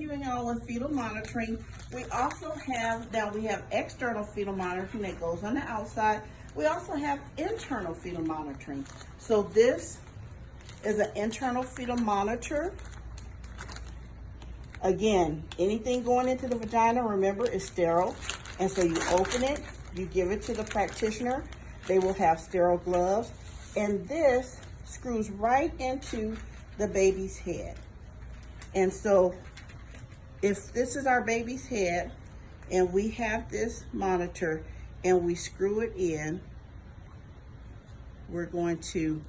Continuing on with fetal monitoring, we also have, now we have external fetal monitoring that goes on the outside. We also have internal fetal monitoring. So this is an internal fetal monitor. Again, anything going into the vagina, remember, is sterile. And so you open it, you give it to the practitioner. They will have sterile gloves. And this screws right into the baby's head. And so if this is our baby's head and we have this monitor and we screw it in, we're going to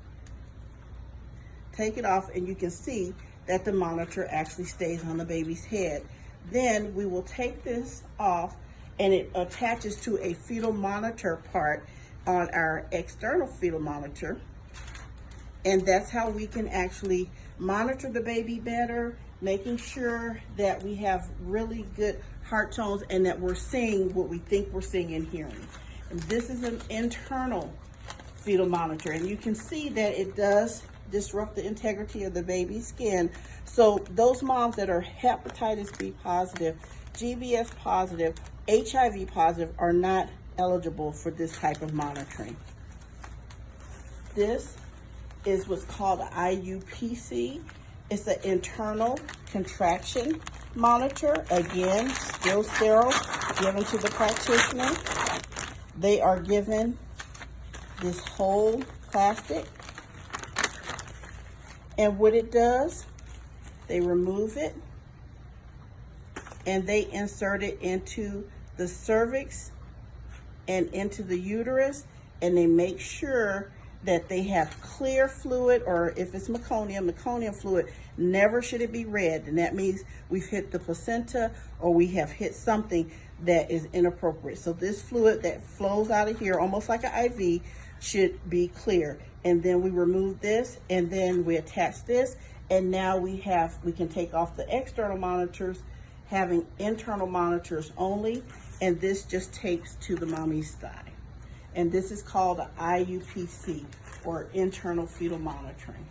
take it off and you can see that the monitor actually stays on the baby's head. Then we will take this off and it attaches to a fetal monitor part on our external fetal monitor. And that's how we can actually monitor the baby better, making sure that we have really good heart tones and that we're seeing what we think we're seeing and hearing. And this is an internal fetal monitor, and you can see that it does disrupt the integrity of the baby's skin. So those moms that are hepatitis B positive, GBS positive, HIV positive are not eligible for this type of monitoring. This is what's called an IUPC. It's an internal contraction monitor. Again, still sterile, given to the practitioner. They are given this whole plastic. And what it does, they remove it and they insert it into the cervix and into the uterus, and they make sure that they have clear fluid, or if it's meconium fluid, never should it be red. And that means we've hit the placenta or we have hit something that is inappropriate. So this fluid that flows out of here, almost like an IV, should be clear. And then we remove this and then we attach this. And now we can take off the external monitors, having internal monitors only. And this just tapes to the mommy's thigh. And this is called an IUPC, or internal fetal monitoring.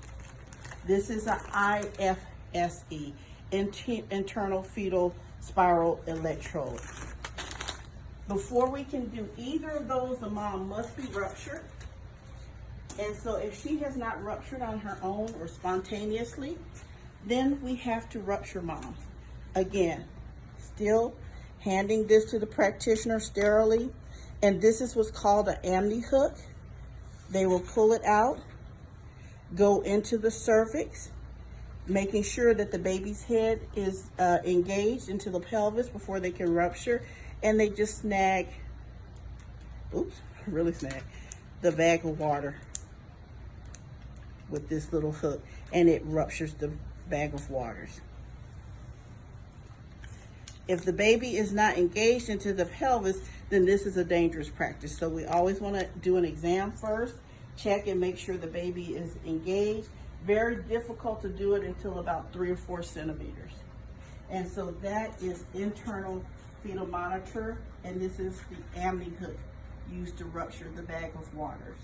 This is an IFSE, internal fetal spiral electrode. Before we can do either of those, the mom must be ruptured. And so if she has not ruptured on her own or spontaneously, then we have to rupture mom. Again, still handing this to the practitioner sterilely. And this is what's called an amni hook. They will pull it out, go into the cervix, making sure that the baby's head is engaged into the pelvis before they can rupture. And they just snag, really snag, the bag of water with this little hook, and it ruptures the bag of waters. If the baby is not engaged into the pelvis, then this is a dangerous practice. So we always want to do an exam first, check and make sure the baby is engaged. Very difficult to do it until about 3 or 4 centimeters. And so that is internal fetal monitor, and this is the amni hook used to rupture the bag of waters.